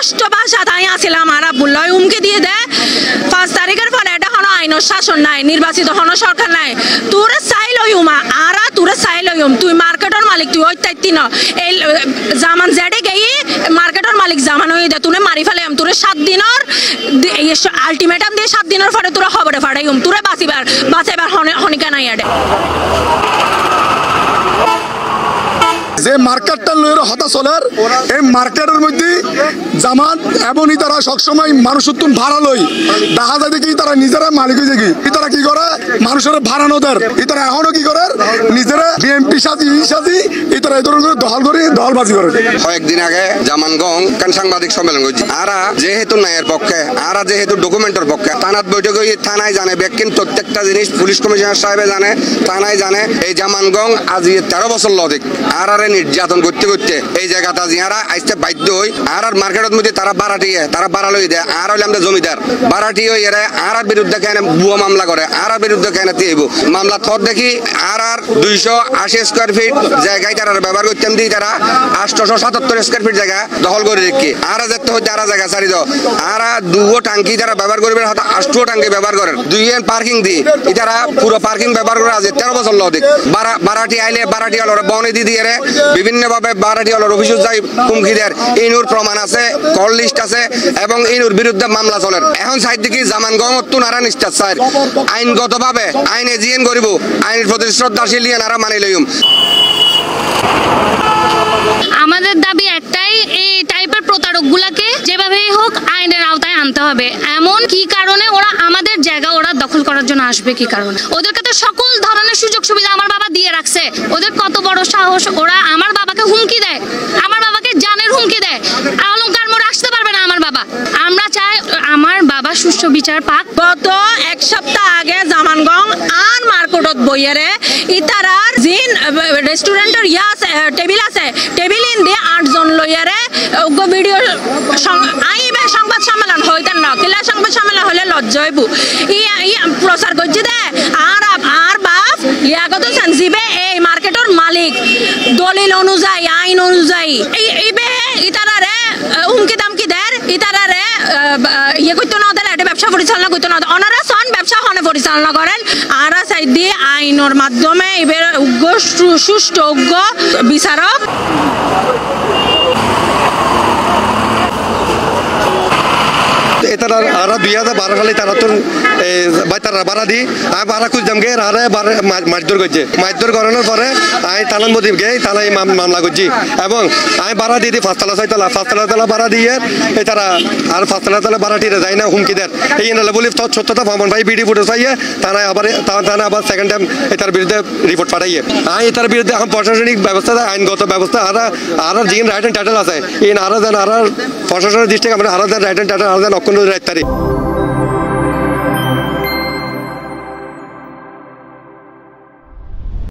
স্পষ্ট ভাষা তাই আসিলাম আর বললো হুমকি দিয়ে দে 5 তারিখের পরে এটা হনো আইন শাসন নাই নির্বাচিত হনো সরকার নাই তোরে চাইল হুমা আর তোরে চাইল হুম তুই মার্কেটের মালিক তুই ওই তাইতি ন এই জামান জেডে গেই মার্কেটের মালিক জামান হয়ে দে তুই মারি ফেলে তোরে 7 দিনের আলটিমেটাম দিয়ে 7 দিনের পরে তোরা খবরে ফাড়াই হুম তোরে বাঁচাইবার হনিকা নাই এডে যে মার্কেটটা লইর হতাশলের এই মার্কেটের মধ্যে জামাত এবং তারা সবসময় মানুষের তুন ভাড়া লই দেখা যায় দেখি তারা নিজেরা মালিক হয়ে দেখি তারা কি করে মানুষের ভাড়া নদের তারা এখনো কি করে নিজেরা বিএমপি সাজি তারা এই ধরনের দলবাজি করে কয়েকদিন আগে জামানগং কান সাংবাদিক সম্মেলন করছি আরা যেহেতু ন্যায়ের পক্ষে আরা যেহেতু ডকুমেন্টের পক্ষে থানাত বৈঠক হয়ে থানায় জানে ব্যাকিন প্রত্যেকটা জিনিস পুলিশ কমিশনার সাহেবে জানে থানায় জানে এই জামানগং আজ 13 বছর লদিক আর নির্যাতন করতে করতে এই জায়গাটা যারা আইসতে বাধ্য হই আর মার্কেটের মধ্যে তারা বাড়া লই দেয় আর হইলে আমরা জমিদার বাড়াটি হই এরা আর বিরুদ্ধে কেন ভুয়া মামলা করে আর বিরুদ্ধে কেন তিব মামলা থর দেখি আর 280 স্কয়ার ফিট জায়গায় তারা ব্যবহার করতেন দিই তারা 877 স্কয়ার ফিট জায়গা দখল করে রেখে আর যেতে হচ্ছে আর জায়গা ছাড়ি দাও আর দুও টাঙ্কি তারা ব্যবহার করবে হয়তো 8টো টাঙ্কি ব্যবহার করেন 2 পার্কিং দি তারা পুরো পার্কিং ব্যবহার করে আজ 13 বছর লদিক বাড়াটি আইলে বাড়াটি হল বনে দি দিয়ে বিভিন্নভাবে বাড়াটি হল অভিযোগ যাই হুমকিদের ইনুর প্রমাণ আছে কল লিস্ট আছে এবং ইনুর বিরুদ্ধে মামলা চলে এখন সাইড দিকে জামানগং নারা নিষ্ঠার স্যার আইনগতভাবে আইন এজিএন করিব আইনের প্রতি শ্রদ্ধাশীল নারা মানি লইম আমাদের দাবি একটাই এই টাইপের প্রতারকগুলোকে যেভাবেই হোক আইনের আওতায় আনতে হবে এমন কি কারণে ওরা আমাদের জায়গা ওরা দখল করার জন্য আসবে কি কারণে ওদেরকে তো সকল ধরনের সুযোগ সুবিধা আমার বাবা দিয়ে রাখছে ওদের কত বড় সাহস ওরা আমার বাবাকে হুমকি দেয় আমার বাবাকে জানের হুমকি দেয় অলংকার মোড়ে আসতে পারবে না আমার বাবা আমরা চাই আমার বাবা সুষ্ঠু বিচার পাক গত 1 সপ্তাহ আগে জামানগং আর মার্কেটত বইয়ারে ইতারার জিন রেস্টুরেন্টের টেবিল আছে টেবিল ইন দিয়ে 8 জন লইয়ারে ভিডিও আইবে সংবাদ সম্মেলন হইতেন না কিলা সংবাদ সম্মেলন হলে লজ্জা হইব প্রচার করছে দে আর বাপ লিয়াকত সঞ্জিবে এই মার্কেটের মালিক দলিল অনুযায়ী আইন অনুযায়ী এইবে ইতারারে হুমকি দামকি দেয় ইতারারে ইয়ে করতে না দেয় এটা ব্যবসা পরিচালনা করতে না ওনারা সন ব্যবসা হনে পরিচালনা করেন আর সাইড দিয়ে আইনের মাধ্যমে এবার সুষ্ঠু বিচারক তারা আর 2012 সালে তারা তো তারা বাড়া দি আমি বাড়া খুঁজতাম গে আর মারধর করছে মারধর করানোর পরে আমি থানার মধ্যে গে থানায় মামলা করছি এবং আমি বাড়া দিয়ে দিই 5 তলা 6 তলা 5 তলা বাড়া দিয়ে তারা আর 5 তলা বাড়াটিরে যায় না হুমকি দেয় এই নালে বলি তো সত্যতা ভ্রমণ ভাই ভিডিও ফুটেজ পাইয়ে থানায় আবার সেকেন্ড টাইম এটার বিরুদ্ধে রিপোর্ট পাঠাইয়ে আমি এটার বিরুদ্ধে এখন প্রশাসনিক ব্যবস্থা আইনগত ব্যবস্থা আর জিন রাইট এন্ড টাইটেল আছে এই আর প্রশাসনের দৃষ্টিতে আমরা আর রাইট এন্ড টাইটেল আর অক্ষণ রাইট তারিখ